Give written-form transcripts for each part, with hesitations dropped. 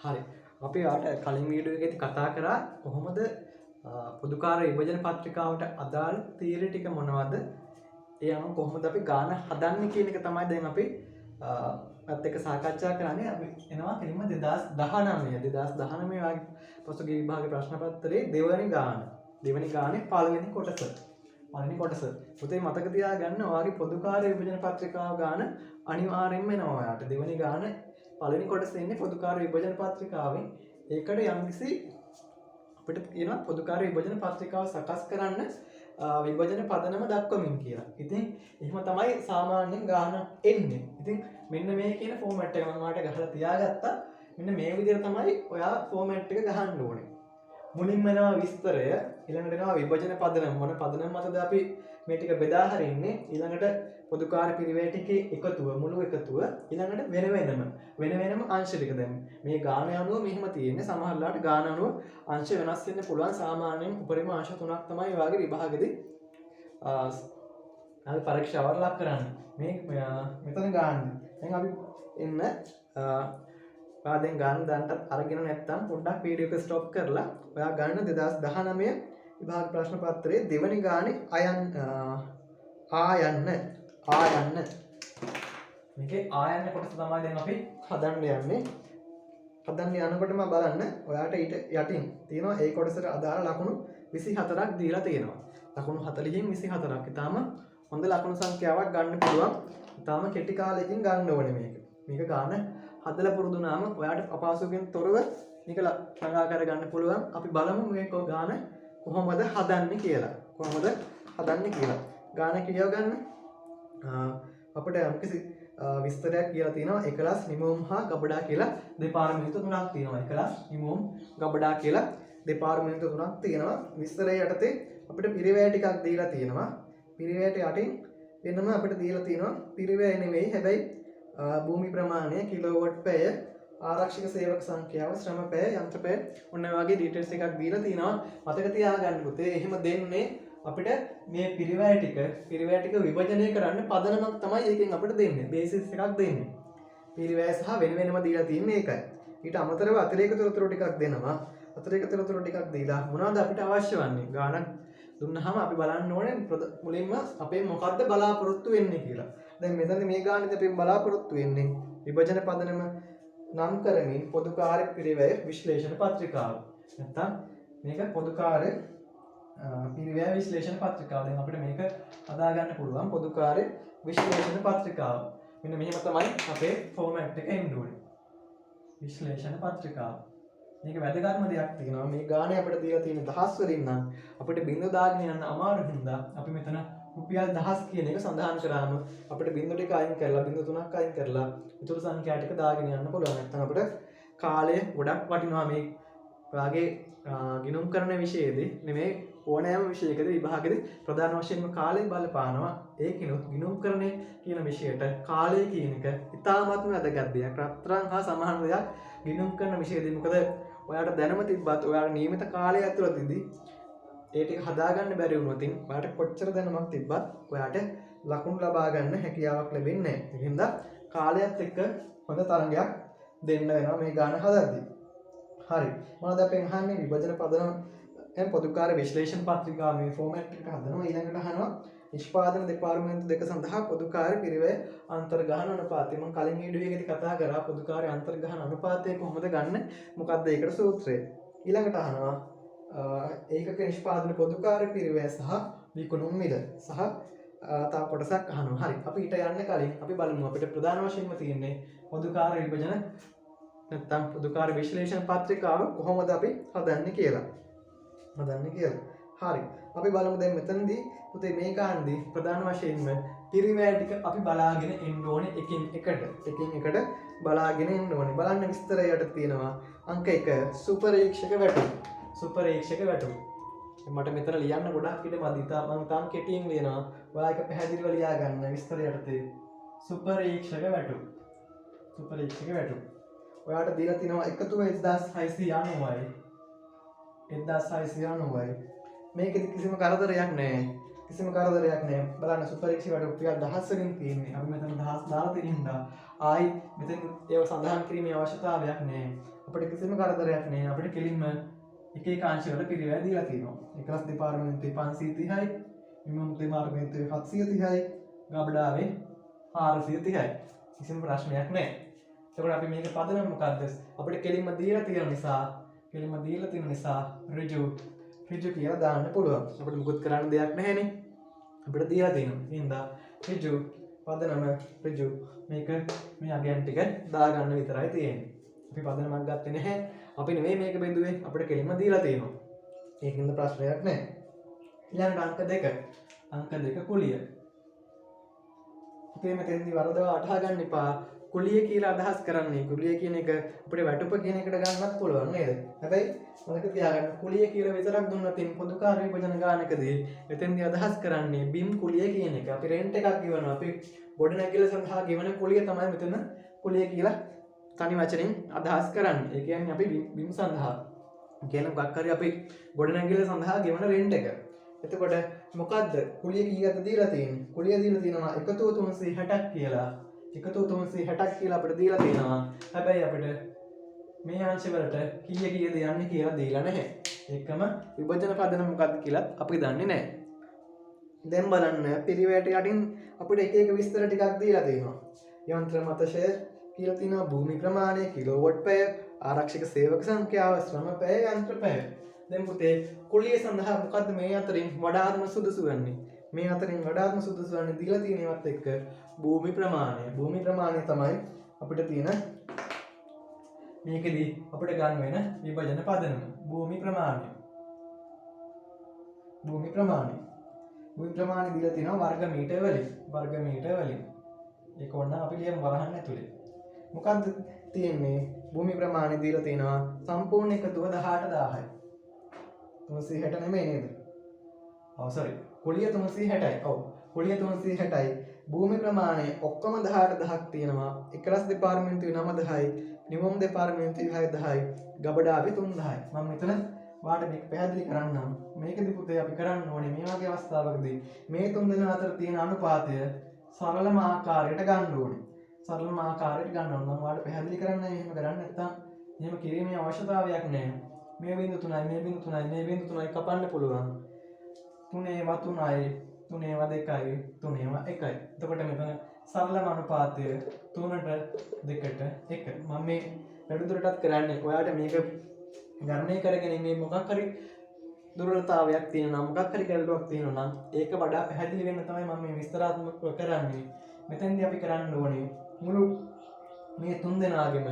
හරි. අපි ආට කලින් වීඩියෝ එකේදී කතා කරා කොහොමද පොදුකාර විභජන පත්‍රිකාවට අදාළ තීරණ ටික මොනවද? ඒ අනුව කොහොමද අපි ගාන හදන්නේ කියන එක තමයි දැන් අපි අත් එක්ක සාකච්ඡා කරන්නේ. අපි එනවා කෙලින්ම 2019 වගේ පසුගිය විභාගයේ ප්‍රශ්න පත්‍රයේ දෙවැනි ගානේ පළවෙනි කොටස. පුතේ මතක තියාගන්න ඔයාගේ පොදුකාර විභජන පත්‍රිකාව ගාන අනිවාර්යෙන්ම එනවා ඔයාට. දෙවැනි ගාන පළවෙනි කොටසේ ඉන්නේ පොදුකාර විභජන පත්‍රිකාවෙන්. ඒකට යම්කිසි අපිට කියනවා පොදුකාර විභජන පත්‍රිකාව සකස් කරන්න විභජන පදනම දක්වමින් කියලා. ඉතින් එහෙම තමයි සාමාන්‍යයෙන් ගාන එන්නේ. ඉතින් මෙන්න මේ කියන ෆෝමැට් එක මම ඔයාලට ගහලා තියාගත්තා. මෙන්න මේ විදිහට තමයි ඔයා ෆෝමැට් එක ගහන්න ඕනේ. මුලින්ම එනවා විස්තරය, ඊළඟට එනවා විභජන පදනම. මොන පදනම මතද අපි මේ ටික බෙදා හරින්නේ. ඊළඟට පොදුකාර පිරිවැය ටිකේ එකතුව, මුළු එකතුව, ඊළඟට වෙන වෙනම අංශ ටික. දැන් මේ ගාන අනුව මෙහෙම තියෙන්නේ. සමහරවිට ගාන අනුව අංශ වෙනස් වෙන්න පුළුවන්. සාමාන්‍යයෙන් උපරිම අංශ 3ක් තමයි ඔයාගේ විභාගෙදී අපි පරීක්ෂාවට ලක් කරන්නේ. මේ මෙතන ගාන. දැන් අපි එන්න පාදෙන් ගාන දාන්නත් අරගෙන නැත්තම් පොඩ්ඩක් වීඩියෝ එක ස්ටොප් කරලා ඔයා ගන්න 2019 විභාග ප්‍රශ්න පත්‍රයේ දෙවනි ගානේ ආයන්න මේකේ ආයන්න කොටස තමයි දැන් අපි හදන්න යන්නේ. හදන්න යනකොටම බලන්න ඔයාට ඊට යටින් තියෙනවා ඒ කොටසට අදාළ ලකුණු 24ක් දීලා තියෙනවා. ලකුණු 40කින් 24ක්. ඊටාම හොඳ ලකුණු සංඛ්‍යාවක් ගන්න පුළුවන්. ඊටාම කෙටි කාලයකින් ගන්න ඕනේ මේක. මේක ගන්න හදලා පුරුදු වුණාම ඔයාට අපහසුකම් තොරව මේක ළඟා කර ගන්න පුළුවන්. අපි බලමු මේක ගාන කොහොමද හදන්නේ කියලා. ගාන කියව ගන්න අපිට යම්කිසි විස්තරයක් කියලා තියෙනවා. එකලස් නිමවුම් හා ගබඩා කියලා දෙපාර්තමේන්තු තුනක් තියෙනවා. එකලස් නිමවුම් ගබඩා කියලා දෙපාර්තමේන්තු තුනක් තියෙනවා. විස්තරය යටතේ අපිට පිරිවැය ටිකක් දීලා තියෙනවා. පිරිවැයට යටින් වෙනම අපිට දීලා තියෙනවා පිරිවැය නෙවෙයි හැබැයි භූමි ප්‍රමාණය, කිලෝවොට් පැය, ආරක්ෂක සේවක සංඛ්‍යාව, ශ්‍රම පැය, යන්ත්‍ර පැය ඔන්න වගේ ඩීටේල්ස් එකක් දීලා තිනවා. මතක තියාගන්න පුතේ. එහෙම දෙන්නේ අපිට මේ පිරිවැය ටික විභජනය කරන්න පදනමක් තමයි ඒකෙන් අපිට දෙන්නේ. බේසිස් එකක් දෙන්නේ. පිරිවැය සහ වෙන වෙනම දීලා තින්නේ ඒකයි. ඊට අමතරව අතිරේක තොරතුරු ටිකක් දෙනවා. අතිරේක තොරතුරු ටිකක් දීලා මොනවද අපිට අවශ්‍ය වන්නේ? ගානක් දුන්නාම අපි බලන්න ඕනේ මුලින්ම අපේ මොකද්ද බලාපොරොත්තු වෙන්නේ කියලා. දැන් මෙතන මේ ගානේදී අපි බලාපොරොත්තු වෙන්නේ විභජන පදනම නම් කරමින් පොදුකාර පිරිවැය විශ්ලේෂණ පත්‍රිකාව. නැත්තම් මේක පොදුකාර පිරිවැය විශ්ලේෂණ පත්‍රිකාව. දැන් අපිට මේක හදා ගන්න පුළුවන් පොදුකාර විශ්ලේෂණ පත්‍රිකාව. මෙන්න මෙහෙම තමයි අපේ ෆෝමැට් එක එන්න ඕනේ. විශ්ලේෂණ පත්‍රිකාව. මේක වැදගත්ම දෙයක් තියෙනවා. මේ ගානේ අපිට දීලා තියෙන දහස් වලින් නම් අපිට බිංදුව දාගෙන යන්න අමාරු හින්දා අපි මෙතන රුපියල් 1000 කියන එක සඳහන් කරාම අපිට බිංදුව ටික අයින් කරලා බිංදුව 3ක් අයින් කරලා ඉතුරු සංඛ්‍යා ටික දාගෙන යන්න පුළුවන්. නැත්නම් අපිට කාලය ගොඩක් වටිනවා මේ වාගේ ගිණුම් කරන විෂයේදී නෙමෙයි ඕනෑම විෂයකදී විභාගෙදී ප්‍රධාන වශයෙන්ම කාලය බලපානවා. ඒකිනුත් ගිණුම් කරන්නේ කියන විෂයට කාලය කියන එක ඉතාමත්ම වැදගත් දෙයක්. රත්තරන් හා සමාන දෙයක් ගිණුම් කරන විෂයේදී. මොකද ඔයාට දැනුම තිබ්බත් ඔයාලා නියමිත කාලය ඇතුළතදී ඒ ටික හදාගන්න බැරි වුණොත් ඔයාට කොච්චර දැනුමක් තිබ්බත් ඔයාට ලකුණු ලබා ගන්න හැකියාවක් ලැබෙන්නේ නැහැ. ඒ හින්දා කාලයත් එක්ක හොඳ තරඟයක් දෙන්න වෙනවා මේ ගාන හදද්දී. හරි. මොනවද අපි අහන්නේ? විභජන පදනම දැන් පොදුකාර විශ්ලේෂණ පත්‍රිකාව මේ ෆෝමැට් එක හදනවා. ඊළඟට අහනවා නිෂ්පාදන දෙපාර්තමේන්තු දෙක සඳහා පොදුකාර පිරිවැය අන්තර්ගහන අනුපාතය. මම කලින් වීඩියෝ එකේදී කතා කරා පොදුකාර අන්තර්ගහන අනුපාතය කොහොමද ගන්න? මොකක්ද ඒකට සූත්‍රය? ඊළඟට අහනවා ඒකක නිෂ්පාදන පොදුකාර පිරිවැය සහ විකුණුම් මිල සහ තව කොටසක් අහනවා. හරි. අපි ඊට යන්න කලින් අපි බලමු අපිට ප්‍රධාන වශයෙන්ම තියෙන්නේ පොදුකාර විභජන නැත්නම් පොදුකාර විශ්ලේෂණ පත්‍රිකාව කොහොමද අපි හදන්නේ කියලා. හරි. අපි බලමු දැන් මෙතනදී පුතේ මේ ගානදී ප්‍රධාන වශයෙන්ම පිරිවැය ටික අපි බලාගෙන එන්න ඕනේ එකින් එකට බලාගෙන එන්න ඕනේ. බලන්න විස්තරයට තියෙනවා අංක 1 සුපරීක්ෂක වැටුප්. මට මෙතන ලියන්න ගොඩක් ඉඩ මදි. මම තාම කෙටියෙන් ලියනවා. ඔයා එක පැහැදිලිව ලියා ගන්න විස්තරයට සුපරීක්ෂක වැටුප්. ඔයාට දීලා තියෙනවා එකතුව 1690යි. මේකෙදි කිසිම කරදරයක් නැහැ. කිසිම කරදරයක් නැහැ. බලන්න සුපරීක්ෂ වැඩ ටිකක් දහස්වලින් තියෙන්නේ. අපි මෙතන දහස් දාලා තියෙන හින්දා ආයි මෙතෙන් ඒව සඳහන් කිරීමේ අවශ්‍යතාවයක් නැහැ. අපිට කිසිම කරදරයක් නැහැ. අපිට කෙලින්ම එක එක අංශ වල පිරිවැය දීලා තියෙනවා. එකලස් දෙපාර්තමේන්තුවේ 530යි, විමුක්ති දෙපාර්තමේන්තුවේ 730යි, ගබඩාවේ 430යි. කිසිම ප්‍රශ්නයක් නැහැ. එතකොට අපි මේක පදනම මොකද්ද? අපිට කෙලින්ම දීලා තියෙන නිසා ඍජු කියලා දාන්න පුළුවන්. අපිට මුකුත් කරන්න දෙයක් නැහැනේ. අපිට දීලා තියෙනවා. එහෙනම් ඍජු පදනම ඍජු මේක මේ අගයන් ටික දාගන්න විතරයි තියෙන්නේ. අපි පදනමක් ගත්තේ නැහැ. අපි නෙමෙයි මේක බෙදුවේ. අපිට කෙලින්ම දීලා තියෙනවා. ඒකින්ද ප්‍රශ්නයක් නැහැ. ඊළඟට අංක 2. අංක 2 කුලිය. අපේ මෙතෙන්දී වරදවා අටහා ගන්න එපා. කුලිය කියලා අදහස් කරන්නේ කුලිය කියන එක අපිට වැටුප කියන එකට ගන්නත් පුළුවන් නේද? හැබැයි මතක තියාගන්න කුලිය කියලා විතරක් දුන්නත් පොදු කාර්ය විභජන ගානකදී එතෙන්දී අදහස් කරන්නේ බිම් කුලිය කියන එක. අපි රෙන්ට් එකක් ගෙවනවා. අපි ගොඩනැගිල්ල සඳහා ගෙවන කුලිය තමයි මෙතන කුලිය කියලා තනි වචනෙන් අදහස් කරන්නේ. ඒ කියන්නේ අපි බිම් සඳහා කියන මොකක් හරි අපි ගොඩනැගිල්ල සඳහා ගෙවන රෙන්ට් එක. එතකොට මොකද්ද කුලිය කීයක්ද දීලා තියෙන්නේ? කුලිය දීලා තියෙනවා 1360ක් කියලා. 1360ක් කියලා අපිට දීලා තියෙනවා. හැබැයි අපිට මේ අංශවලට කීයද යන්නේ කියලා දීලා නැහැ. ඒකම විභජන පදනම මොකක්ද කියලා අපි දන්නේ නැහැ. දැන් බලන්න පිරිවැයට යටින් අපිට එක එක විස්තර ටිකක් දීලා තියෙනවා. යන්ත්‍ර මතශය කියලා තියෙනවා, භූමි ප්‍රමාණය, කිලෝවොට් පැය, ආරක්ෂක සේවක සංඛ්‍යාව, ශ්‍රම පැය, යන්ත්‍ර පැය. දැන් පුතේ කුලිය සඳහා මොකද්ද මේ අතරින් වඩාත්ම සුදුසු වෙන්නේ? මේ අතරින් වඩාත්ම සුදුසු වන්නේ දීලා තියෙන ඒවත් එක්ක භූමි ප්‍රමාණය. භූමි ප්‍රමාණය තමයි අපිට තියෙන මේකෙදී අපිට ගන්න වෙන විභජන පදනම. භූමි ප්‍රමාණය දීලා තියෙනවා වර්ග මීටර වලින්. ඒක ඕන අපි ලියමු වරහන් ඇතුලේ. මොකද්ද තියෙන්නේ? භූමි ප්‍රමාණය දීලා තියෙනවා සම්පූර්ණ එකතුව 18000යි. 360 නෙමෙයි නේද? sorry. කුලිය 360යි. ඔව්. කුලිය 360යි. භූමි ප්‍රමාණය ඔක්කොම 18000ක් තියෙනවා. එකලස් දෙපාර්තමේන්තුවේ 9000යි, නිමම් දෙපාර්තමේන්තුවේ 6000යි, ගබඩාවේ 3000යි. මම මෙතන වාට මේක පැහැදිලි කරන්නම්. මේකදී පුතේ අපි කරන්න ඕනේ මේ වගේ අවස්ථාවකදී මේ තුන් දෙනා අතර තියෙන අනුපාතය සරලම ආකාරයට ගන්න ඕනේ. මම වාට පැහැදිලි කරන්න එහෙම කරන්නේ නැත්නම් එහෙම කිරීමේ අවශ්‍යතාවයක් නැහැ. මේ බිංදු 3යි කපන්න පුළුවන්. 3 3 2යි 3 1යි. එතකොට මෙතන සරලම අනුපාතය 3ට 2ට 1. මම මේ වැඩිදුරටත් කරන්නේ ඔයාට මේක ගණනය කරගෙන මේ මොකක් හරි දුර්වලතාවයක් තියෙනවා, මොකක් හරි ගැටලුවක් තියෙනවා නම් ඒක වඩා පැහැදිලි වෙන්න තමයි මම මේ විස්තරාත්මකව කරන්නේ. මෙතෙන්දී අපි කරන්න ඕනේ මුළු මේ තුන් දෙනාගෙම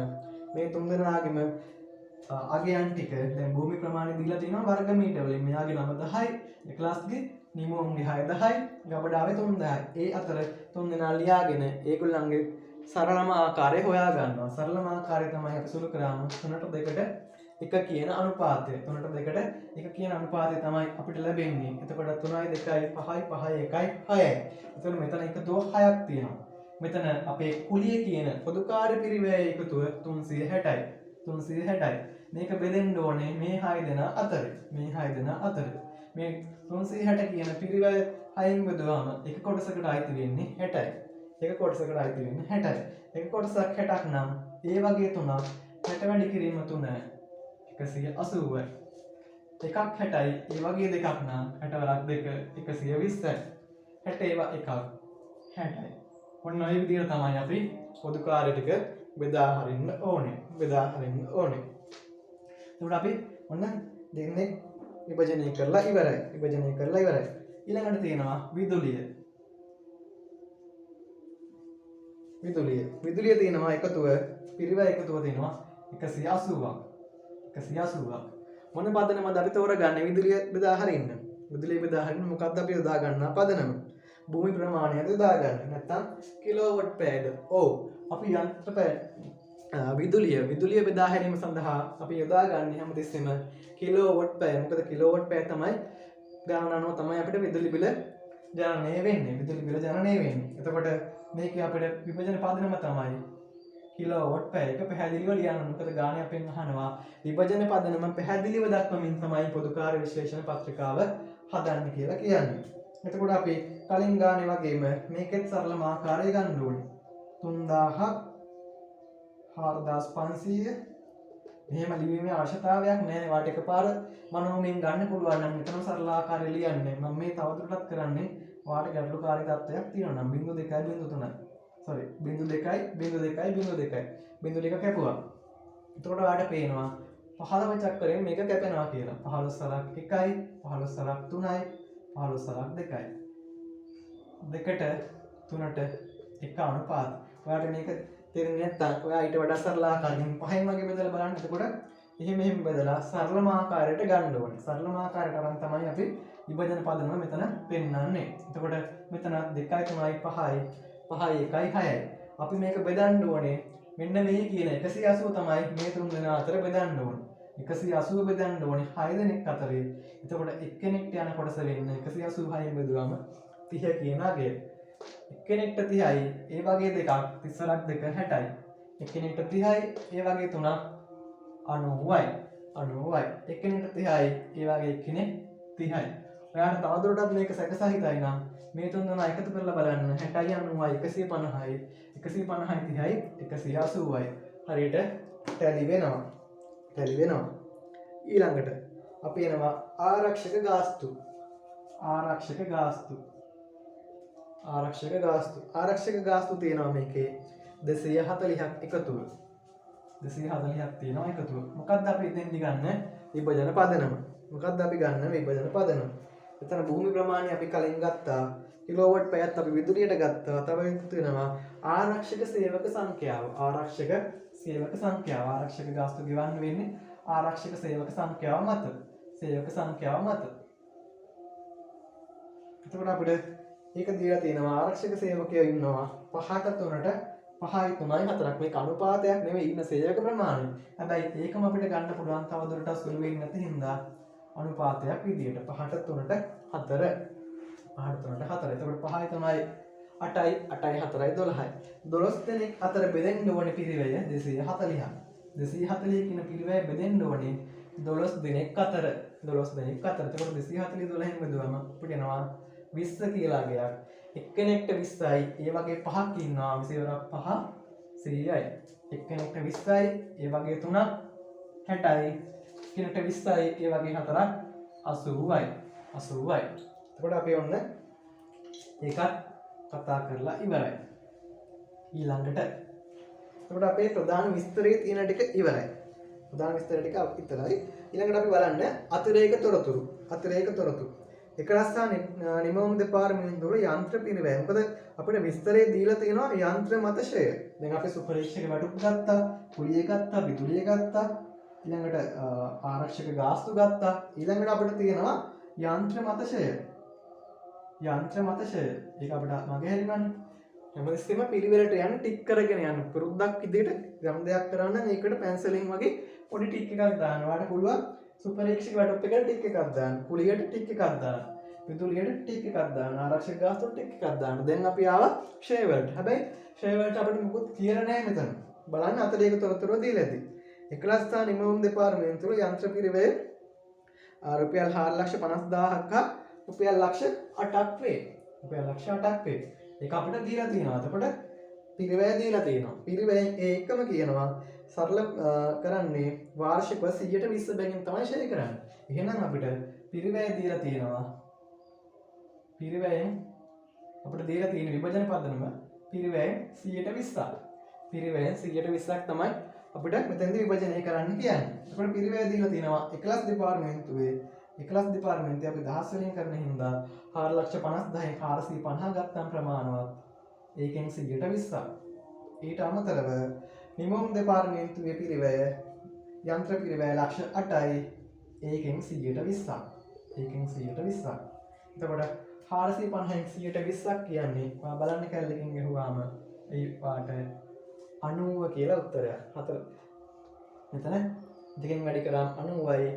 අගයන් ටික දැන් භූමි ප්‍රමාණය දීලා තියෙනවා වර්ග මීටර වලින්. මෙයාගේ 9000යි, එකලස්ගේ නිමෝන්ගේ 6000යි, ගබඩාවේ 3000යි. ඒ අතර තුන් දෙනා ලියාගෙන ඒගොල්ලන්ගේ සරලම ආකාරය හොයා ගන්නවා. සරලම ආකාරය තමයි අපි සුළු කරාම 3ට 2ට 1 කියන අනුපාතය. 3ට 2ට 1 කියන අනුපාතය තමයි අපිට ලැබෙන්නේ. එතකොට 3යි 2යි 5යි 5යි 1යි 6යි. එතකොට මෙතන එකතුව 6ක් තියෙනවා. මෙතන අපේ කුලිය කියන පොදු කාර්ය පිරිවැය එකතුව 360යි. 360යි. මේක බෙදෙන්න ඕනේ මේ 6 දෙනා අතර. මේ 360 කියන පිරිවැය 6න් බෙදුවාම එක කොටසකට අයිති වෙන්නේ 60යි. එක කොටසකට අයිති වෙන්නේ 60යි. එක කොටසක් 60ක් නම් ඒ වගේ තුනක් 60 වැඩි කිරීම 3 180යි. එකක් 60යි. ඒ වගේ දෙකක් නම් 60 වරක් 2 120යි. 60 ඒවා එකක් 60යි. ඔන්න ඔය විදිහට තමයි අපි පොදු කාර්ය ටික බෙදා හරින්න ඕනේ. එතකොට අපි ඔන්න දෙන්නේ විභජනය කරලා ඉවරයි. ඊළඟට තියෙනවා විදුලිය. විදුලිය තියෙනවා එකතුව පිරිවැය එකතුව තියෙනවා 180ක්. මොන පදනමද අපි තෝරගන්නේ විදුලිය බෙදා හරින්න? මොකක්ද අපි යොදා ගන්නා පදනම? භූමි ප්‍රමාණයද යොදා ගන්න. නැත්නම් කිලෝවොට් පැයද? ඔව්. අපි යන්ත්‍ර පැය විදුලිය බෙදා හැරීම සඳහා අපි යොදා ගන්න හැමතිස්සෙම කිලෝවොට් පැය. මොකද කිලෝවොට් පැය තමයි ගණන අනුව තමයි අපිට විදුලි බිල ජනනය වෙන්නේ. එතකොට මේකේ අපිට විභජන පදනම තමයි කිලෝවොට් පැය. එක පැහැදිලිව ලියන්න. මොකද ගාණය අපෙන් අහනවා විභජන පදනම පැහැදිලිව දක්වමින් තමයි පොදු කාර්ය විශ්ලේෂණ පත්‍රිකාව හදන්න කියලා කියන්නේ. එතකොට අපි කලින් ගානේ වගේම මේකෙත් සරලම ආකාරය ගන්න ඕනේ. 3000ක් 4500 මෙහෙම ලිවීමේ අවශ්‍යතාවයක් නැහැ. වාට එකපාර මනෝමයෙන් ගන්න පුළුවන් නම් මෙතන සරල ආකාරය ලියන්නේ. මම මේ තවදුරටත් කරන්නේ වාට ගැටලුකාරී තත්ත්වයක් තියෙනවා නම් 0.2 0.3 sorry 0.2 0.2 කැපුවා. එතකොට වාට පේනවා 15 චක්‍රයෙන් මේක කැපෙනවා කියලා. 15 සලක් 1යි 15 සලක් 3යි 15 සලක් 2යි. දෙකට තුනට එක අනුපාත. ඔයාලට මේක තේරෙන්නේ නැත්නම් ඔයා ඊට වඩා සරල ආකාරයෙන් පහෙන් වගේ බෙදලා බලන්න. එතකොට එහෙම බෙදලා සරලම ආකාරයට ගන්න ඕනේ. සරලම ආකාරයට අරන් තමයි අපි විභජන පදනම මෙතන පෙන්නන්නේ. එතකොට මෙතන 2යි 3යි 5යි 5යි 1යි 6යි. අපි මේක බෙදන්න ඕනේ. මෙන්න මේ කියන 180 තමයි මේ තුන් දෙනා අතර බෙදන්න ඕනේ. 180 බෙදන්න ඕනේ 6 දෙනෙක් අතරේ. එතකොට එක්කෙනෙක්ට යන කොටස වෙන්නේ 186න් බෙදුවම 30 කියන අගය. එක්කෙනෙක්ට 30යි ඒ වගේ දෙකක් 30ක් 2 60යි. එක්කෙනෙක්ට 30යි ඒ වගේ තුනක් 90යි. 90යි. එක්කෙනෙක්ට 30යි ඒ වගේ එක්කෙනෙක් 30යි. ඔයාලට තවදුරටත් මේක සැකසහිතයි නම් මේ තුන් දෙනා එකතු කරලා බලන්න. 60යි 90යි 150යි 150යි 30යි 180යි. හරියට ටැලි වෙනවා. ඊළඟට අපි එනවා ආරක්ෂක ගාස්තු. ආරක්ෂක ගාස්තු තියෙනවා මේකේ 240ක් එකතුව. 240ක් තියෙනවා එකතුව. මොකක්ද අපි ඉතින්දි ගන්න විභජන පදනම? එතන භූමි ප්‍රමාණය අපි කලින් ගත්තා. කිලෝවොට් පැයක් අපි විදුලියට ගත්තා. තව එකතු වෙනවා ආරක්ෂක සේවක සංඛ්‍යාව. ආරක්ෂක ගාස්තු ගෙවන්න වෙන්නේ ආරක්ෂක සේවක සංඛ්‍යාව මත. එතකොට අපිට ඒක දීලා තියෙනවා ආරක්ෂක සේවකයෝ ඉන්නවා 5ට 3ට 5යි 3යි 4ක්. මේක අනුපාතයක් නෙවෙයි ඉන්න සේවක ප්‍රමාණය. හැබැයි ඒකම අපිට ගන්න පුළුවන් තවදුරටත් සුළු වෙන්නේ නැති හින්දා අනුපාතයක් විදියට 5ට 3ට 4. 5ට 3ට 4. එතකොට 5යි 3යි 8යි 8යි 4යි 12යි. 12 දෙනෙක් අතර බෙදෙන්න ඕනේ පිරිවැය 240ක්. 240 කියන පිරිවැය බෙදෙන්න ඕනේ 12 දෙනෙක් අතර. එතකොට 240 12න් බෙදුවම අපිට එනවා 20 කියලා ගයක්. එක්කෙනෙක්ට 20යි ඒ වගේ 5ක් ඉන්නවා 20 5 100යි. එක්කෙනෙක්ට 20යි ඒ වගේ 3ක් 60යි. එක්කෙනෙක්ට 20යි ඒ වගේ 4ක් 80යි. එතකොට අපි ඔන්න ඒකත් කතා කරලා ඉවරයි. ඊළඟට එතකොට අපේ ප්‍රධාන විස්තරයේ තියෙන ටික ඉවරයි. ඊළඟට අපි බලන්න අතිරේක තොරතුරු. එකලස්සා නිමවුම් දෙපාර්තමේන්තුව යන්ත්‍ර පිරිවැය. මොකද අපිට විස්තරේ දීලා තියෙනවා යන්ත්‍ර මත ෂය. දැන් අපි සුපරීක්ෂක වැටුප් ගත්තා, කුලිය ගත්තා, විදුලිය ගත්තා, ඊළඟට ආරක්ෂක ගාස්තු ගත්තා. ඊළඟට අපිට තියෙනවා යන්ත්‍ර මත ෂය. ඒක අපිට මගේ හරිනවනේ. හැමතිස්සෙම පිළිවෙලට යන්න ටික් කරගෙන යන්න. පුරුද්දක් විදිහට ගම් දෙයක් කරන්න ඒකට පැන්සලෙන් වගේ පොඩි ටික් එකක් දාන්න. ඔයාලට පුළුවන් සුපරීක්ෂක වැටුප් එකට ටික් එකක් දාන්න. කුලියට ටික් එකක් දාන්න. විදුලියට ටික් එකක් දාන්න. ආරක්ෂක ගාස්තුවට ටික් එකක් දාන්න. දැන් අපි ආවා ෂේ වලට. හැබැයි ෂේ වලට අපිට මොකුත් කියලා නැහැ මෙතන. බලන්න අතලේක තොරතුරු දීලා ඇති. එකලස්ථා නිමවුම් දෙපාර්තමේන්තුව යන්ත්‍ර පිරිවැය රුපියල් 4,50,000ක් හා රුපියල් ලක්ෂ 8ක් වේ. ඒක අපිට දීලා තියෙනවා. එතකොට පිරිවැය දීලා තියෙනවා. පිරිවැයෙන් ඒකම කියනවා සරල කරන්නේ වාර්ෂිකව 120 බැගින් තමයි ෂේ කරන්නේ. එහෙනම් අපිට පිරිවැය දීලා තියෙනවා. පිරිවැයෙන් අපිට දීලා තියෙන විභජන පදනම පිරිවැයෙන් 120ක්. පිරිවැයෙන් 120ක් තමයි අපිට මෙතෙන්දී විභජනය කරන්න කියන්නේ. එතකොට පිරිවැය දීලා තියෙනවා 11 දෙපාර්තමේන්තුවේ 11 දෙපාර්තමේන්තුවේ අපි දහස් වලින් කරන හින්දා 4,50,000න් 450 ගත්තම් ප්‍රමාණවත්. ඒකෙන් 120ක්. ඊට අමතරව නිමවුම් දෙපාර්තමේන්තුවේ පිරිවැය යන්ත්‍ර පිරිවැය ලක්ෂ 8යි. ඒකෙන් 120ක්. එතකොට 450න් 120ක් කියන්නේ ඔයා බලන්න කැලලකින් ගහුවාම ඒ පාට 90 කියලා උත්තරයක්. මෙතන දෙකෙන් වැඩි කරාම 90යි.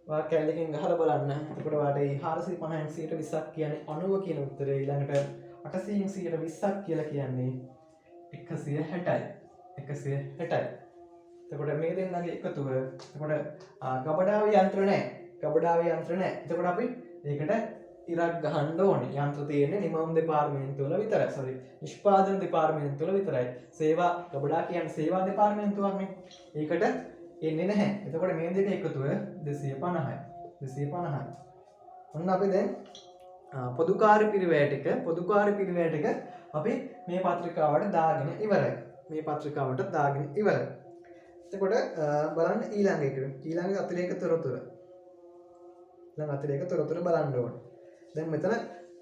ඔයා කැලලකින් ගහලා බලන්න. එතකොට ඔයාට මේ 450න් 120ක් කියන්නේ 90 කියන උත්තරය. ඊළඟට 800න් 120ක් කියලා කියන්නේ 160යි. එතකොට මේ දෙන්නගේ එකතුව. එතකොට ගබඩාවේ යන්ත්‍ර නැහැ. එතකොට අපි ඒකට ඉරක් ගහන්න ඕනේ. යන්ත්‍ර තියෙන්නේ නිමවුම් දෙපාර්තමේන්තුව වල විතරයි. සෝරි. නිෂ්පාදන දෙපාර්තමේන්තුව වල විතරයි. සේවා ගබඩා කියන්නේ සේවා දෙපාර්තමේන්තුවක්නේ. ඒකට එන්නේ නැහැ. එතකොට මේ දෙක එකතුව 250යි. 250යි. ඔන්න අපි දැන් පොදුකාර්ය පිරිවැය ටික අපි මේ පත්‍රිකාවට දාගෙන ඉවරයි. මේ පත්‍රිකාවට දාගෙන ඉවරයි. එතකොට බලන්න ඊළඟ එක. ඊළඟ අතිරේක තොරතුරු. ඊළඟ අතිරේක තොරතුරු බලන්න ඕනේ. දැන් මෙතන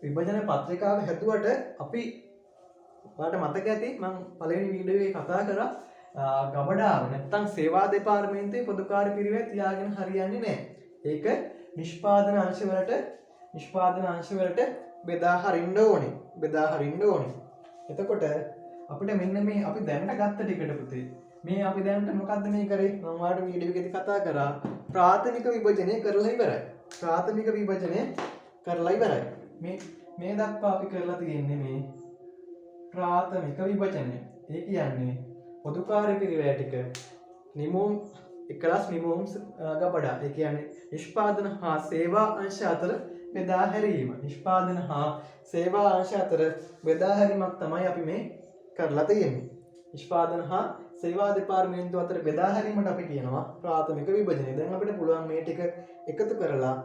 විභජන පත්‍රිකාව හැදුවට අපි ඔයාලට මතක ඇති මම පළවෙනි වීඩියෝ එකේ කතා කරා ගබඩාව නැත්තම් සේවා දෙපාර්තමේන්තුවේ පොදුකාර්ය පිරිවැය තියාගෙන හරියන්නේ නැහැ. ඒක නිෂ්පාදන අංශවලට බෙදා හරින්න ඕනේ. එතකොට අපිට මෙන්න මේ අපි දැනට ගත්ත ටිකට පුතේ මේ අපි දැනට මොකද්ද මේ කරේ? මම ඔයාලට වීඩියෝ එකේදී කතා කරා ප්‍රාථමික විභජනය කරලා ඉවරයි. මේ දක්වා අපි කරලා තියෙන්නේ මේ ප්‍රාථමික විභජනය. ඒ කියන්නේ පොදුකාර්ය පිරිවැය ටික නිමෝම් එකලස් නිමෝම් ගබඩා. ඒ කියන්නේ නිෂ්පාදන හා සේවා අංශ අතර බෙදා හැරීම. බෙදාහැරීමක් තමයි අපි මේ කරලා තියෙන්නේ. නිෂ්පාදන හා සේවා දෙපාර්තමේන්තුව අතර බෙදා හැරීමට අපි කියනවා ප්‍රාථමික විභජනය. දැන් අපිට පුළුවන් මේ ටික එකතු කරලා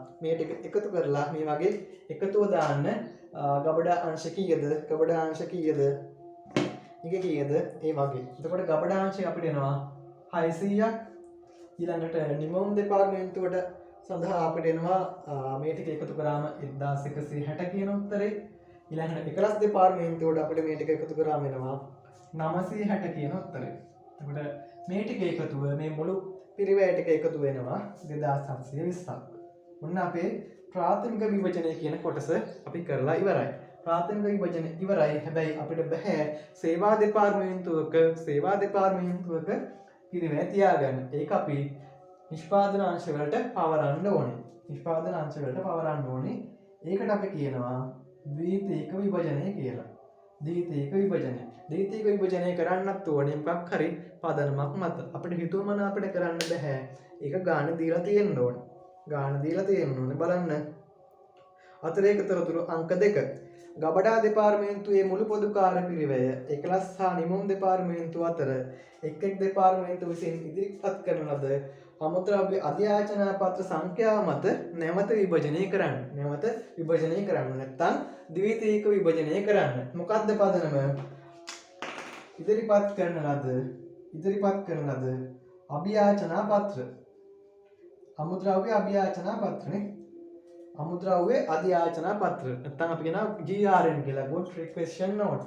මේ වගේ එකතුව දාන්න ගබඩා අංශ කීයද? එක කීයද? ඒ වගේ. එතකොට ගබඩා අංශය අපිට එනවා 600ක්. ඊළඟට නිමවුම් දෙපාර්තමේන්තුවට සඳහා අපිට එනවා මේ ටික එකතු කරාම 1160 කියන උත්තරේ. ඊළඟට එකලස් දෙපාර්තමේන්තුවට අපිට මේ ටික එකතු කරාම එනවා 960 කියන උත්තරේ. එතකොට මේ ටික එකතුව මේ මුළු පිරිවැය ටික එකතු වෙනවා 2720ක්. ඔන්න අපේ ප්‍රාථමික විභජනය කියන කොටස අපි කරලා ඉවරයි. ප්‍රාථමික විභජනය ඉවරයි. හැබැයි අපිට බෑ සේවා දෙපාර්තමේන්තුවක පිරිවැය තියාගන්න. ඒක අපි නිෂ්පාදන අංශවලට පවරන්න ඕනේ. ඒකට අපි කියනවා ද්විතීක විභජනය කියලා. ද්විතීක විභජනය කරන්නත් ඕනේ මොකක් හරි පදනමක් මත. අපිට හිතුවමන අපිට කරන්න බෑ. ඒක ගාණ දීලා තියෙන්න ඕනේ. බලන්න. අතිරේක තොරතුරු අංක 2. ගබඩා දෙපාර්තමේන්තුවේ මුළු පොදුකාර්ය පිරිවැය එකලස් හා නිමවුම් දෙපාර්තමේන්තුව අතර එක් දෙපාර්තමේන්තුව විසින් ඉදිරිපත් කරන ලද අමුද්‍රව්‍ය අධ්‍යාචනා පත්‍ර සංඛ්‍යාව මත නැවත විභජනය කරන්න. නැත්තම් ද්විතීක විභජනය කරන්න. මොකක්ද පදනම? ඉදිරිපත් කරන ලද අභියාචනා පත්‍ර. අමුද්‍රව්‍ය අභියාචනා පත්‍රනේ. අමුද්‍රව්‍ය අධ්‍යාචනා පත්‍ර. නැත්තම් අපි කියනවා GRN කියලා Good Requisition Notes.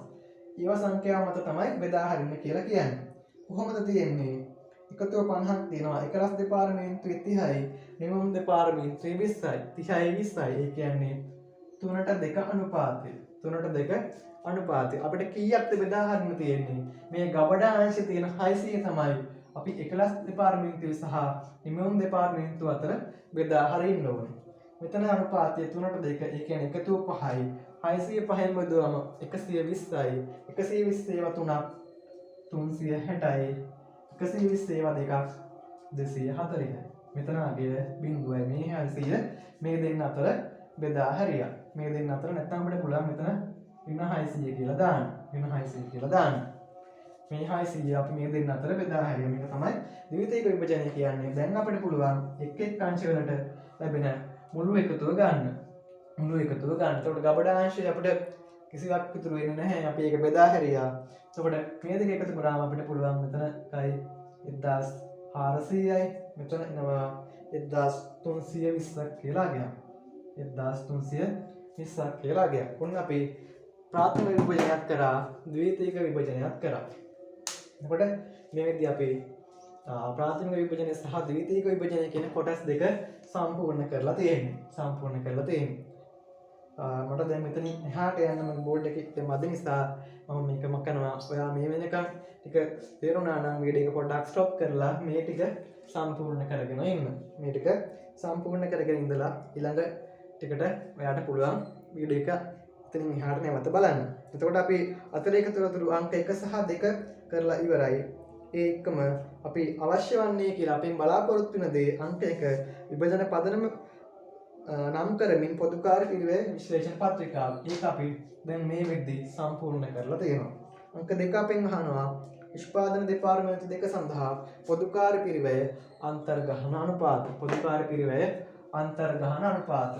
ඒවා සංඛ්‍යාව මත තමයි බෙදා හරින්න කියලා කියන්නේ. කොහොමද තියෙන්නේ? එකතුව 50ක් තියෙනවා. එකලස් දෙපාර්තමේන්තුවේ 30යි, නිමවුම් දෙපාර්තමේන්තුවේ 20යි. 30යි 20යි. ඒ කියන්නේ 3:2 අනුපාතය. අපිට කීයක්ද බෙදා හරින්න තියෙන්නේ? මේ ගබඩා අංශයේ තියෙන 600 තමයි අපි එකලස් දෙපාර්තමේන්තුවේ සහ නිමවුම් දෙපාර්තමේන්තුව අතර බෙදා හරින්න ඕනේ. මෙතන අනුපාතය 3:2. ඒ කියන්නේ එකතුව 5යි. 600 5න් බෙදුවම 120යි. 120 ඒවා 3ක් 360යි. 120 ඒවා 2ක් 240යි. මෙතන අගය බිංදුවයි. මේ 600 මේ දෙන්න අතර බෙදා හරියා. මේ දෙන්න අතර නැත්නම් අපිට පුළුවන් මෙතන ඍණ 600 කියලා දාන්න. මේ 600 අපි මේ දෙන්න අතර බෙදා හරියා. මේක තමයි ද්විතීක විභජනය කියන්නේ. දැන් අපිට පුළුවන් එක් අංශවලට ලැබෙන මුළු එකතුව ගන්න. එතකොට ගබඩා අංශය අපිට කිසිවක් ඉතුරු වෙන්නේ නැහැ. අපි ඒක බෙදා හැරියා. එතකොට මේ දෙක එකතු කරාම අපිට පුළුවන් මෙතන කයි 1400යි. මෙතන එනවා 1320ක් කියලා ගියා. 1320ක් කියලා ගියා. ඔන්න අපි ප්‍රාථමික විභජනයක් කරා, ද්විතීක විභජනයක් කරා. එතකොට මේ විදිහ අපි ප්‍රාථමික විභජනය සහ ද්විතීක විභජනය කියන කොටස් දෙක සම්පූර්ණ කරලා තියෙන්නේ. මට දැන් මෙතනින් එහාට යන්න මම බෝඩ් එකේ මැද නිසා මම මේකම කරනවා. ඔයා මේ වෙනකන් ටික තේරුණා නම් වීඩියෝ එක පොඩ්ඩක් ස්ටොප් කරලා මේ ටික සම්පූර්ණ කරගෙන ඉන්න. ඉඳලා ඊළඟ ටිකට ඔයාට පුළුවන් වීඩියෝ එක එතනින් එහාට නැවත බලන්න. එතකොට අපි අතිරේක තොරතුරු අංක 1 සහ 2 කරලා ඉවරයි. ඒ එක්කම අපි අවශ්‍ය වන්නේ කියලා අපෙන් බලාපොරොත්තු වෙන දේ අංක 1 විභජන පදනම නම් කරමින් පොදු කාර්ය පිළිවෙල විශ්ලේෂණ පත්‍රිකාව. ඒක අපි දැන් මේ වෙද්දී සම්පූර්ණ කරලා තියෙනවා. අංක 2 අපෙන් අහනවා නිෂ්පාදන දෙපාර්තමේන්තු දෙක සඳහා පොදු කාර්ය පිළිවෙල අන්තර්ගහන අනුපාත. පොදු කාර්ය පිළිවෙල අන්තර්ගහන අනුපාත.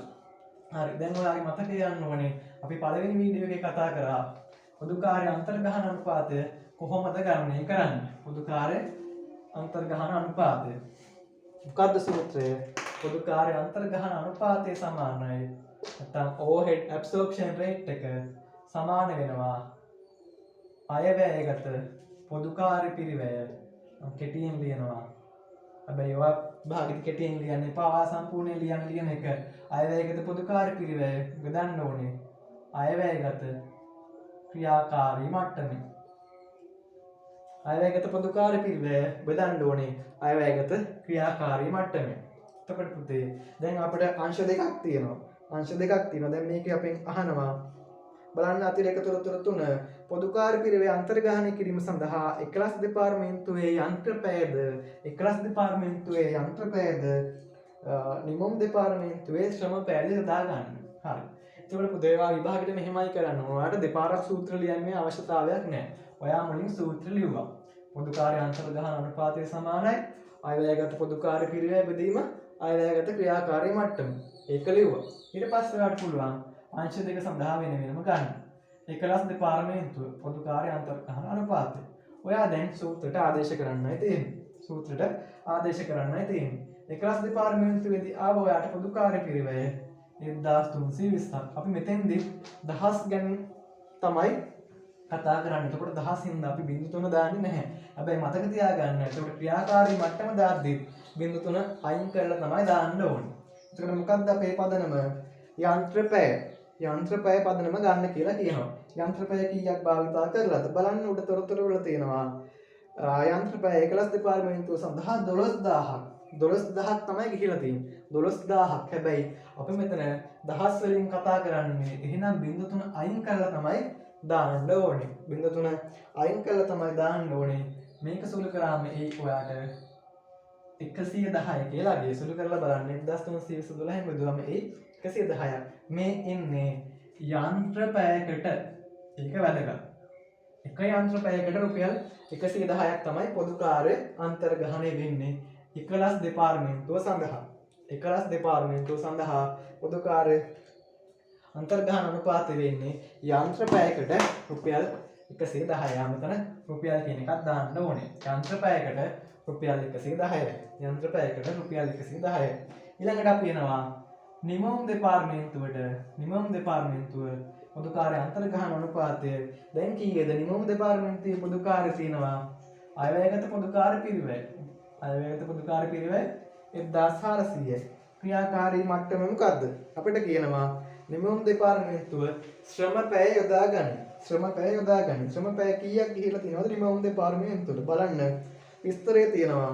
හරි. දැන් ඔයාලගේ මතකේ යන්න ඕනේ අපි පළවෙනි වීඩියෝ එකේ කතා කරා පොදු කාර්ය අන්තර්ගහන අනුපාතය කොහොමද ගණනය කරන්නේ? පොදු කාර්ය අන්තර්ගහන අනුපාතය. මොකද්ද සූත්‍රය? පොදු කාර්ය අන්තර්ගහන අනුපාතය සමානයි නැත්නම් overhead absorption rate එක සමාන වෙනවා අයවැයගත පොදු කාර්ය පිරිවැය. කෙටියෙන් ලියනවා. හැබැයි ඔයා භාගිත කෙටියෙන් ලියන්න එපා. සම්පූර්ණයෙන් ලියන එක අයවැයගත පොදු කාර්ය පිරිවැය ගොඩන්න ඕනේ. අයවැයගත ක්‍රියාකාරී මට්ටමේ. අයවැයගත පොදු කාර්ය පිරිවැය බෙදන්න ඕනේ අයවැයගත ක්‍රියාකාරී මට්ටමේ. එතකොට පුතේ දැන් අපිට අංශ දෙකක් තියෙනවා. දැන් මේකේ අපෙන් අහනවා බලන්න අතිරේක තොරතුරු 3 පොදු කාර්ය පිරිවැය අන්තර්ගාහනය කිරීම සඳහා 11 දෙපාර්තමේන්තුවේ යන්ත්‍රපෑද නිමොම් දෙපාර්තමේන්තුවේ ශ්‍රම පෑද යොදා ගන්න. හරි. එතකොට පුතේ ඔයා විභාගෙට මෙහෙමයි කරන්න ඕන. ඔයාලට දෙපාරක් සූත්‍ර ලියන්නේ අවශ්‍යතාවයක් නැහැ. ඔයා මුලින් සූත්‍ර ලියුවා. පොදු කාර්ය අන්තර්ගාහන අනුපාතය සමානයි අයවැයගත පොදු කාර්ය පිරිවැය බෙදීම අයවැයගත ක්‍රියාකාරී මට්ටම. ඒක ලියුවා. ඊට පස්සේ ඔයාලට පුළුවන් අංශ දෙක සඳහා වෙන වෙනම ගන්න. 11 දෙපාර්තමේන්තුව පොදු කාර්ය අන්තර්ගාහන අනුපාතය. ඔයා දැන් සූත්‍රයට ආදේශ කරන්නයි තියෙන්නේ. 11 දෙපාර්තමේන්තුවේදී ආව ඔයාට පොදු කාර්ය පිරිවැය 1320ක්. අපි මෙතෙන්දී දහස් ගැන තමයි කතා කරන්නේ. එතකොට දහස් හින්දා අපි බිංදු 3 දාන්නේ නැහැ. හැබැයි මතක තියාගන්න. එතකොට ක්‍රියාකාරී මට්ටම දාද්දී බිංදු 3 අයින් කරලා තමයි දාන්න ඕනේ. එතකොට මොකක්ද අපේ පදනම? යන්ත්‍රපැය පදනම ගන්න කියලා කියනවා. යන්ත්‍රපැය කීයක් භාවිතා කරලාද බලන්න උඩ තොරතුරු වල තියෙනවා. යන්ත්‍රපැය 11 දෙපාර්තමේන්තුව සඳහා 12000ක් තමයි ගිහිලා තියෙන්නේ. 12000ක්. හැබැයි අපි මෙතන දහස් වලින් කතා කරන්නේ. එහෙනම් බිංදු 3 අයින් කරලා තමයි දාන්න ඕනේ. බිංදු 3 අයින් කරලා තමයි දාන්න ඕනේ. මේක සුළු කරාම ඔයාට 110 කියලා ගේ සුළු කරලා බලන්න. 1312 බෙදුවම 110ක්. මේ එන්නේ යන්ත්‍රපැයකට. ඒක වැදගත්. එක යන්ත්‍රපැයකට රුපියල් 110ක් තමයි පොදු කාර්ය අන්තර්ගහනය වෙන්නේ 11 දෙපාර්තමේන්තුව සඳහා. 11 දෙපාර්තමේන්තුව සඳහා පොදු කාර්ය අන්තර්ගහන අනුපාතය වෙන්නේ යන්ත්‍රපැයකට රුපියල් 110යි. මෙතන රුපියල් කියන එකක් දාන්න ඕනේ. යන්ත්‍රපැයකට රුපියල් 110යි. ඊළඟට අපි එනවා නිමොම් දෙපාර්තමේන්තුව පොදු කාර්ය අන්තර්ගහන අනුපාතය. දැන් කීයද? නිමොම් දෙපාර්තමේන්තුවේ පොදු කාර්ය තියෙනවා අයවැයගත පොදු කාර්ය පිරිවැය 1400යි. ක්‍රියාකාරී මට්ටම මොකද්ද? අපිට කියනවා නිමොම් දෙපාර්තමේන්තුව ශ්‍රම පැය යොදා ගන්න. ශ්‍රම පැය කීයක් ගිහිලා තියෙනවද නිමොම් දෙපාර්තමේන්තුවට බලන්න. විස්තරේ තියෙනවා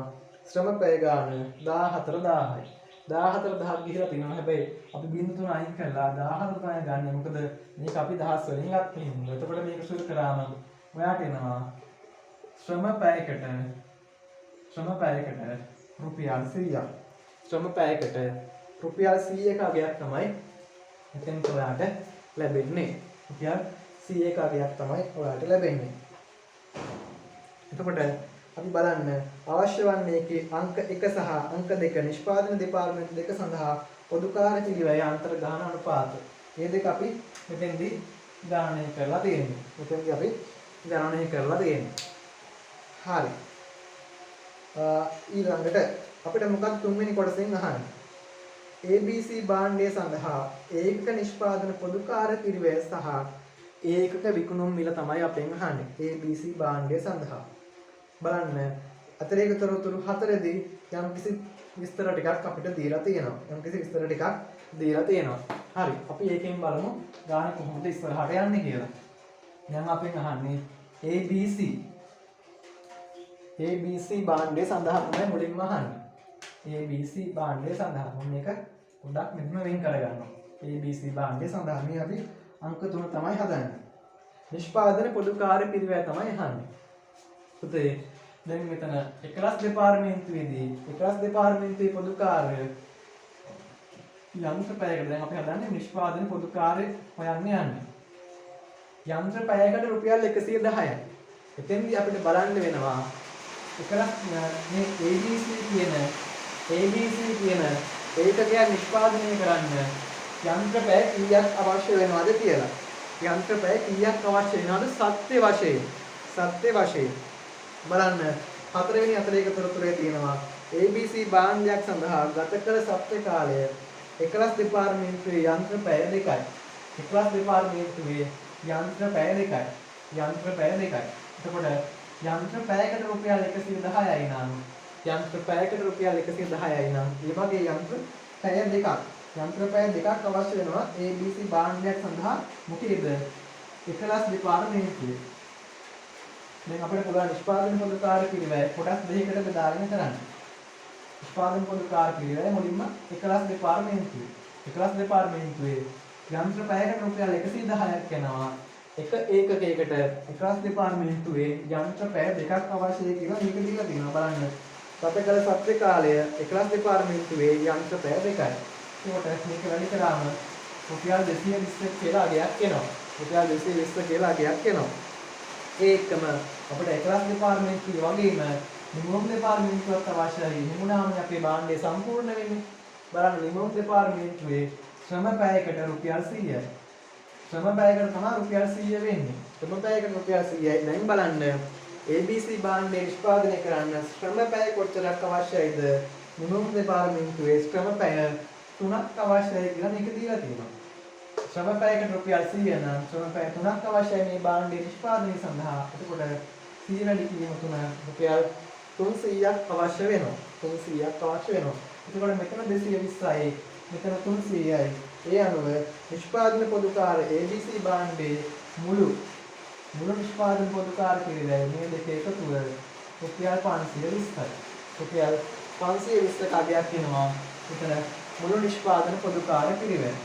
ශ්‍රම පැය ගාන 14000යි. 14000ක් ගිහිලා තියෙනවා. හැබැයි අපි බිංදු 3 අයින් කරලා 14 තමයි ගන්න. මොකද මේක අපි දහස් වලින් ගත්ත හින්දා. එතකොට මේක සුළු කරාම ඔයාට එනවා ශ්‍රම පැයකට රුපියල් 100ක්. ශ්‍රම පැයකට රුපියල් 100ක අගයක් තමයි එතෙන් ඔයාට ලැබෙන්නේ. රුපියල් 100ක අගයක් තමයි ඔයාට ලැබෙන්නේ. එතකොට අපි බලන්න අවශ්‍ය වන්නේ ඒකේ අංක 1 සහ අංක 2 නිෂ්පාදන දෙපාර්තමේන්තු දෙක සඳහා පොදු කාර්ය පිළිවෙල අන්තර්ගාහන අනුපාත. මේ දෙක අපි මෙතෙන්දී ගණනය කරලා තියෙනවා. හරි. ඊළඟට අපිට මොකක්ද තුන්වෙනි කොටසෙන් අහන්නේ? ABC භාණ්ඩය සඳහා ඒකක නිෂ්පාදන පොදු කාර්ය පිළිවෙල සහ ඒකක විකුණුම් මිල තමයි අපෙන් අහන්නේ. ABC භාණ්ඩය සඳහා බලන්න අතිරේක තොරතුරු 4දී යම් කිසි විස්තර ටිකක් අපිට දීලා තියෙනවා. හරි. අපි ඒකෙන් බලමු ගාන කොහොමද ඉස්සරහට යන්නේ කියලා. දැන් අපෙන් අහන්නේ ABC භාණ්ඩය සඳහා තමයි මුලින්ම අහන්නේ. ABC භාණ්ඩය සඳහා මම මේක පොඩ්ඩක් මෙතන වෙන් කරගන්නවා. ABC භාණ්ඩය සඳහා මේ අපි අංක 3 තමයි හදන්නේ. නිෂ්පාදන පොදු කාර්ය පිළිවෙල තමයි අහන්නේ. පුතේ දැන් මෙතන 11 දෙපාර්තමේන්තුවේ පොදු කාර්ය යන්ත්‍ර පැයකට දැන් අපි හදන්නේ නිෂ්පාදන පොදු කාර්ය හොයන්න යන්නේ. යන්ත්‍ර පැයකට රුපියල් 110යි. එතෙන්දී අපිට බලන්න වෙනවා එකලස් මේ ABC කියන ඒකකයක් නිෂ්පාදනය කරන්න යන්ත්‍ර පැය කීයක් අවශ්‍ය වෙනවද කියලා. යන්ත්‍ර පැය කීයක් අවශ්‍ය වෙනවද සත්‍ය වශයෙන් බලන්න. හතරවෙනි අතරේක තොරතුරේ තියෙනවා ABC භාණ්ඩයක් සඳහා ගත කළ සත්‍ය කාලය එකලස් දෙපාර්තමේන්තුවේ යන්ත්‍ර පැය 2යි. එකලස් දෙපාර්තමේන්තුවේ යන්ත්‍ර පැය 2යි. එතකොට යන්ත්‍ර පැයකට රුපියල් 110යි නම් ඒ වගේ යන්ත්‍ර පැය දෙකක් අවශ්‍ය වෙනවා ABC භාණ්ඩයක් සඳහා. මොකේද? එකලස් දෙපාර්තමේන්තුවේ. දැන් අපිට පුළුවන් නිෂ්පාදන පොදු කාර්ය පිළිවෙල කොටස් දෙකකට බෙදාගෙන කරන්න. නිෂ්පාදන පොදු කාර්ය පිළිවෙල මුලින්ම එකලස් දෙපාර්තමේන්තුවේ යන්ත්‍ර පැයකට රුපියල් 110ක් යනවා. එක ඒකකයකට එකලස් දෙපාර්තමේන්තුවේ යන්ත්‍ර පැය දෙකක් අවශ්‍යයි කියලා මේක දීලා තියෙනවා. බලන්න. ගතකල සත්‍ය කාලය එකලස් දෙපාර්තමේන්තුවේ යන්ත්‍ර පැය 2යි. ඒකට මේක වැඩි කරාම රුපියල් 220 කියලා අගයක් එනවා. ඒ එක්කම අපිට එකලස් දෙපාර්තමේන්තුවේ වගේම නිමෝම් දෙපාර්තමේන්තුවක් අවශ්‍යයි. නිමුණාමනේ අපේ භාණ්ඩය සම්පූර්ණ වෙන්නේ. බලන්න නිමෝම් දෙපාර්තමේන්තුවේ ශ්‍රම පැයකට රුපියල් 100යි. ශ්‍රම පැයකට තමයි රුපියල් 100 වෙන්නේ. ශ්‍රම පැයකට රුපියල් 100යි. දැන් බලන්න ABC භාණ්ඩය නිෂ්පාදනය කරන්න ශ්‍රම පැය කොච්චරක් අවශ්‍යයිද? නිමෝම් දෙපාර්තමේන්තුවේ ශ්‍රම පැය 3ක් අවශ්‍යයි කියලා මේක දීලා තියෙනවා. ශ්‍රම පැයකට රුපියල් 100 නම් ශ්‍රම පැය 3ක් අවශ්‍යයි මේ භාණ්ඩය නිෂ්පාදනය සඳහා. එතකොට 100 වැඩි කිරීම 3 රුපියල් 300ක් අවශ්‍ය වෙනවා. එතකොට මෙතන 220යි මෙතන 300යි. ඒ අනුව නිෂ්පාදන පොදු කාර්ය ABC භාණ්ඩයේ මුළු නිෂ්පාදන පොදු කාර්ය පිළිවෙල මේ දෙක එකතුව රුපියල් 520යි. රුපියල් 520ක අගයක් වෙනවා. මෙතන මුළු නිෂ්පාදන පොදු කාර්ය පිළිවෙල.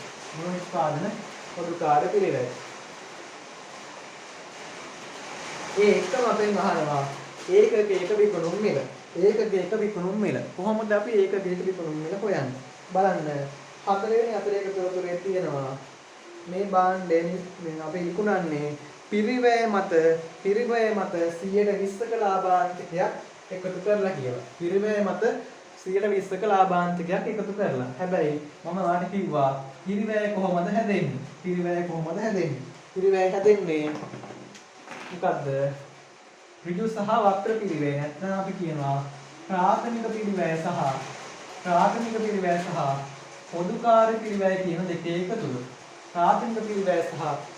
ඒ එක්කම අපෙන් අහනවා ඒකක විකුණුම් මිල. කොහොමද අපි ඒකක විකුණුම් මිල හොයන්නේ? බලන්න. හතරවෙනි අතරේක තොරතුරේ තියෙනවා මේ භාණ්ඩයෙන් අපි විකුණන්නේ පිරිවැය මත 120ක ලාභාන්තකයක් එකතු කරලා කියලා. පිරිවැය මත 120ක ලාභාන්තකයක් එකතු කරලා. හැබැයි මම ඔයාලට කිව්වා පිරිවැය කොහොමද හැදෙන්නේ? පිරිවැය හැදෙන්නේ මොකද්ද? ඍජු සහ වක්‍ර පිරිවැය. නැත්නම් අපි කියනවා ප්‍රාථමික පිරිවැය සහ පොදුකාර්ය පිරිවැය කියන දෙකේ එකතුව. ප්‍රාථමික පිරිවැය සහ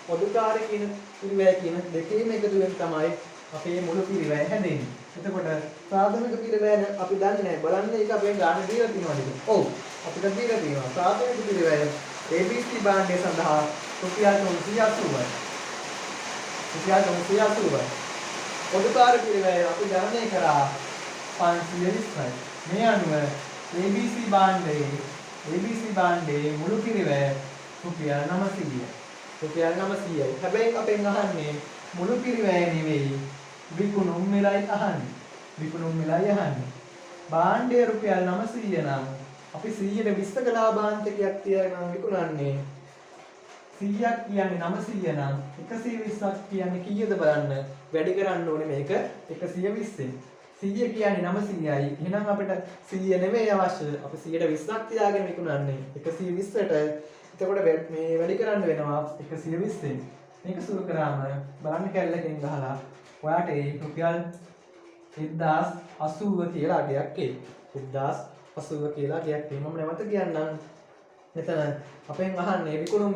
පොදුකාර්ය කියන පිරිවැය කියන දෙකේම එකතුවෙන් තමයි අපේ මුළු පිරිවැය හැදෙන්නේ. එතකොට ප්‍රාථමික පිරිවැය අපි දන්නේ නැහැ. බලන්න ඒක අපෙන් ගන්න දීලා තියෙනවද කියලා. ඔව්. අපිට දීලා තියෙනවා. ප්‍රාථමික පිරිවැය ABC භාණ්ඩය සඳහා රුපියල් 380යි. පොදුකාර්ය පිරිවැය අපි ගණනය කරා 520යි. මේ අනුව ABC භාණ්ඩයේ මුළු පිරිවැය රුපියල් 900යි. හැබැයි අපෙන් අහන්නේ මුළු පිරිවැය නෙවෙයි විකුණුම් මිලයි අහන්නේ. භාණ්ඩය රුපියල් 900 නම් අපි 120ක ලාභාන්තකයක් තියනවා විකුණන්නේ. 100ක් කියන්නේ 900 නම් 120ක් කියන්නේ කීයද බලන්න. වැඩි කරන්න ඕනේ මේක 120ෙන්. 100 කියන්නේ 900යි. එහෙනම් අපිට 100 නෙමෙයි අවශ්‍ය. අපි 120ක් තියාගෙන විකුණන්නේ. 120ට එතකොට මේ වැඩි කරන්න වෙනවා 120ෙන්. මේක සුළු කරාම බලන්න කැල්ලකින් ගහලා ඔයාට ඒ රුපියල් 1080 කියලා අගයක් එයි. 1080 කියලා අගයක් එයි. මම නැවත කියන්නම්. මෙතන අපෙන් අහන්නේ විකුණුම්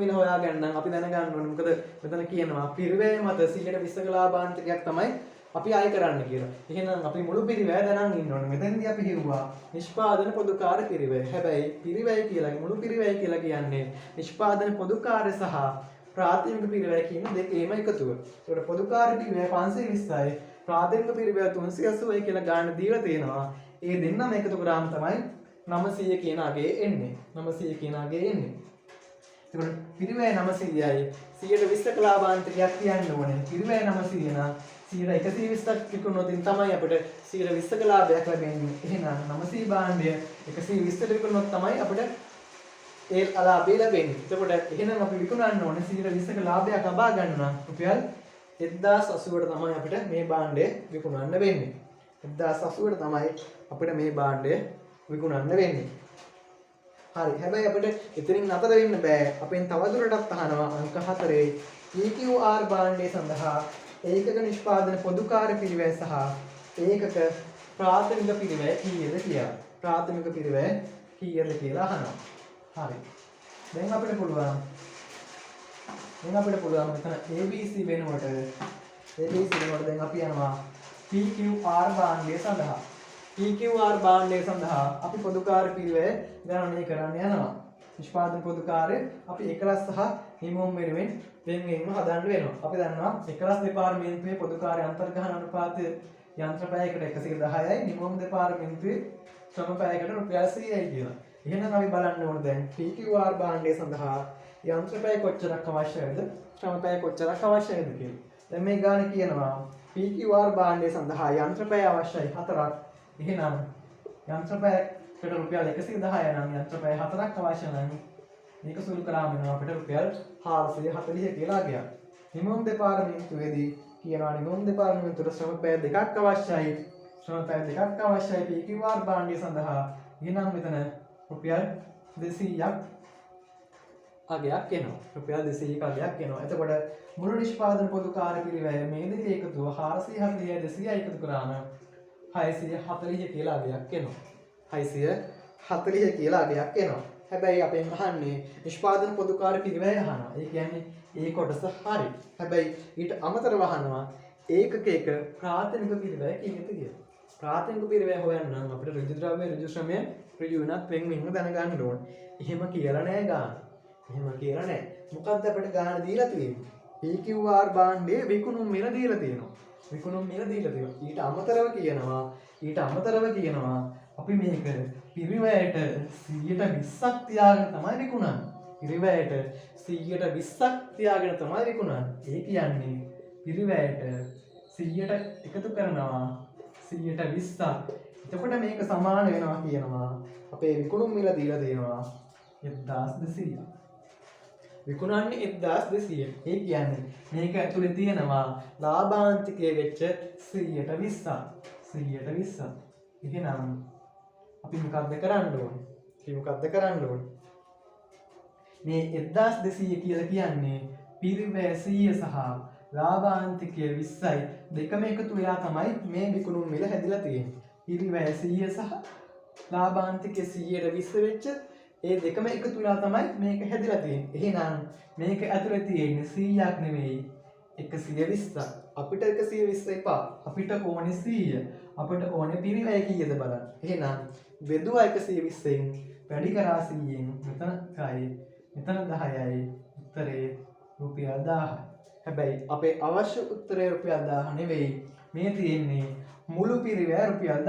මිල හොයාගන්න අපි දැනගන්න ඕනේ. මොකද මෙතන කියනවා පිරිවැය මත 120ක ලාභාන්තකයක් තමයි අපි අය කරන්න කියලා. එහෙනම් අපි මුළු පිරිවැය දැනන් ඉන්න ඕනේ. මෙතනදී අපි හිව්වා නිෂ්පාදන පොදු කාර්ය පිරිවැය. හැබැයි පිරිවැය කියලා මුළු පිරිවැය කියලා කියන්නේ නිෂ්පාදන පොදු කාර්ය සහ ප්‍රාථමික පිරිවැය කියන දෙකේම එකතුව. ඒකට පොදු කාර්ය පිරිවැය 520යි ප්‍රාථමික පිරිවැය 380යි කියලා ගන්න දීලා තියෙනවා. ඒ දෙන්නම එකතු කරාම තමයි 900 කියන අගේ එන්නේ. එතකොට පිරිවැය 900යි 120ක ලාභාන්තකයක් කියන්න ඕනේ. පිරිවැය 900 නම් 120ක් විකුණුනොත් තමයි අපිට 120ක ලාභයක් ලැබෙන්නේ. එහෙනම් 900 භාණ්ඩය 120ට විකුණුනොත් තමයි අපිට ඒ ලාභය ලැබෙන්නේ. එතකොට එහෙනම් අපි විකුණන්න ඕනේ 120ක ලාභයක් ලබා ගන්න නම් රුපියල් 1080ට තමයි අපිට මේ භාණ්ඩය විකුණන්න වෙන්නේ. 1080ට තමයි අපිට මේ භාණ්ඩය විකුණන්න වෙන්නේ. හරි. හැබැයි අපිට එතනින් නතර වෙන්න බෑ. අපෙන් තවදුරටත් අහනවා අංක 4 PQR භාණ්ඩය සඳහා ඒකක නිෂ්පාදන පොදු කාර්ය පිරිවැය සහ ඒකක ප්‍රාථමික පිරිවැය කීයද කියලා. ප්‍රාථමික පිරිවැය කීයද කියලා අහනවා. හරි. දැන් අපිට පුළුවන් මෙතන ABC වෙනුවට දැන් අපි යනවා PQR භාණ්ඩය සඳහා. PQR භාණ්ඩය සඳහා අපි පොදු කාර්ය පිරිවැය ගණනය කරන්න යනවා. නිෂ්පාදන පොදු කාර්ය අපි එකලස් සහ නිමෝම් වෙනුවෙන් වෙන්වෙන්ව හදන්න වෙනවා. අපි දන්නවා එකලස් දෙපාර්තමේන්තුවේ පොදු කාර්ය අන්තර්ගහන අනුපාතය යන්ත්‍ර පැයකට 110යි නිමෝම් දෙපාර්තමේන්තුවේ ශ්‍රම පැයකට රුපියල් 100යි කියලා. එහෙනම් අපි බලන්න ඕන දැන් PQR භාණ්ඩය සඳහා යන්ත්‍ර පැය කොච්චරක් අවශ්‍යයිද? ශ්‍රම පැය කොච්චරක් අවශ්‍යයිද කියලා. දැන් මේ ගාන කියනවා PQR භාණ්ඩය සඳහා යන්ත්‍ර පැය අවශ්‍යයි 4ක්. එහෙනම් යන්ත්‍ර පැයකට රුපියල් 110 නම් යන්ත්‍ර පැය 4ක් අවශ්‍ය නම් මේක සුළු කරාම වෙනවා අපිට රුපියල් 440 කියලා ගියා. නිමෝම් දෙපාර්තමේන්තුවේදී කියනවා නිමෝම් දෙපාර්තමේන්තුවට ශ්‍රම පැය 2ක් අවශ්‍යයි. ශ්‍රම පැය 2ක් අවශ්‍යයි PQR භාණ්ඩය සඳහා. එහෙනම් මෙතන රුපියල් 200ක් අගයක් එනවා. රුපියල් 200ක අගයක් එනවා. එතකොට මුළු නිෂ්පාදන පොදු කාර්ය පිරිවැය මේ දෙක එකතුව 440 200 එකතු කරාම 640 කියලා අගයක් එනවා. 640 කියලා අගයක් එනවා. හැබැයි අපෙන් අහන්නේ නිෂ්පාදන පොදු කාර්ය පිරිවැය අහනවා. ඒ කියන්නේ ඒ කොටස හරි. හැබැයි ඊට අමතරව අහනවා ඒකක එක ප්‍රාථමික පිරිවැය කීයද කියලා. ප්‍රාථමික පිරිවැය හොයන්න නම් අපිට ඍජු ද්‍රව්‍ය ඍජු ශ්‍රමය ඍජු වෙනත් වෙන්වෙන්ව දැනගන්න ඕනේ. එහෙම කියලා නෑ ගාන. මොකක්ද අපිට ගාන දීලා තියෙන්නේ? PQR භාණ්ඩයේ විකුණුම් මිල දීලා තියෙනවා. ඊට අමතරව කියනවා අපි මේක පිරිවැයට 120ක් තියාගෙන තමයි විකුණන්නේ. ඒ කියන්නේ පිරිවැයට 100ට එකතු කරනවා 120ක්. එතකොට මේක සමාන වෙනවා කියනවා අපේ විකුණුම් මිල දීලා තියෙනවා 1200. විකුණන්නේ 1200. ඒ කියන්නේ මේක ඇතුලේ තියෙනවා ලාභාන්තිකයේ වෙච්ච 120ක්. එහෙනම් අපි මොකක්ද කරන්න ඕනේ? මේ 1200 කියලා කියන්නේ පිරිවැය 100 සහ ලාභාන්තිකය 20යි දෙකම එකතු වෙලා තමයි මේ විකුණුම් මිල හැදිලා තියෙන්නේ. පිරිවැය 100 සහ ලාභාන්තිකය 120 වෙච්ච ඒ දෙකම එකතු වෙලා තමයි මේක හැදිලා තියෙන්නේ. එහෙනම් මේක ඇතුලේ තියෙන්නේ 100ක් නෙමෙයි 120ක්. අපිට 120 එපා. අපිට ඕනේ 100. අපිට ඕනේ පිරිවැය කීයද බලන්න. එහෙනම් බෙදුවා 120න් වැඩි කරා 100න් මෙතන 10යි. මෙතන 10යි. උත්තරේ රුපියල් 1000යි. හැබැයි අපේ අවශ්‍ය උත්තරේ රුපියල් 1000 නෙවෙයි. මේ තියෙන්නේ මුළු පිරිවැය රුපියල්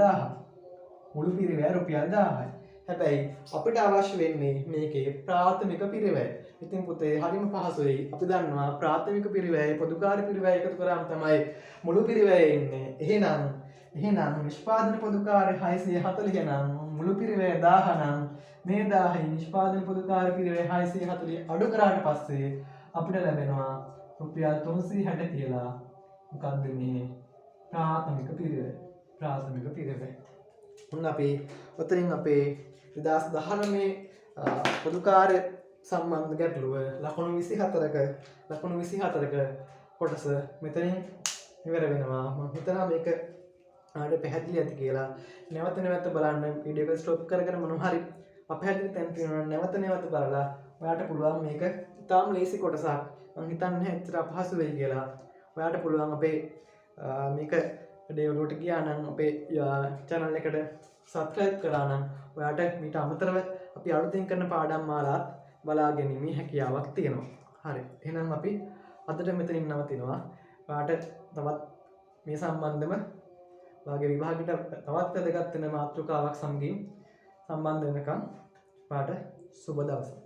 1000යි. හැබැයි අපිට අවශ්‍ය වෙන්නේ මේකේ ප්‍රාථමික පිරිවැය. ඉතින් පුතේ හරිම පහසුයි. අපි දන්නවා ප්‍රාථමික පිරිවැය පොදු කාර්ය පිරිවැය එකතු කරාම තමයි මුළු පිරිවැය එන්නේ. එහෙනම් නිෂ්පාදන පොදු කාර්ය 640 නම් මුළු පිරිවැය 1000 නම් මේ 1000යි නිෂ්පාදන පොදු කාර්ය පිරිවැය 640 අඩු කරාට පස්සේ අපිට ලැබෙනවා රුපියල් 360 කියලා. මොකක්ද මේ ප්‍රාථමික පිරිවැය. උන් අපි ඔතනින් අපේ 2019 පොදු කාර්ය සම්බන්ධ ගැටලුව ලකුණු 24ක කොටස මෙතනින් ඉවර වෙනවා. මම හිතනවා මේක ආයෙත් පැහැදිලි ඇති කියලා. නැවත බලන්න වීඩියෝ එක ස්ටොප් කරගෙන මොනවා හරි අපහැදිලි තැන් තියෙනවා නැවත බලලා ඔයාට පුළුවන් මේක ඉතාම ලේසි කොටසක්. මම හිතන්නේ ඇත්තට අපහසු වෙයි කියලා. ඔයාට පුළුවන් අපේ මේක ඩෙවලොප් ගියා නම් අපේ channel එකට subscribe කරා නම් ඔයාට මීට අමතරව අපි අලුතින් කරන පාඩම් මාලාත් බලා ගැනීමේ හැකියාවක් තියෙනවා. හරි. එහෙනම් අපි අදට මෙතනින් නවතිනවා. ඔයාට තවත් මේ සම්බන්ධව වාගේ විභාගයට තවත් වැදගත් වෙන මාතෘකාවක් සමගින් සම්බන්ධ වෙනකම් ඔයාට සුබ දවසක්.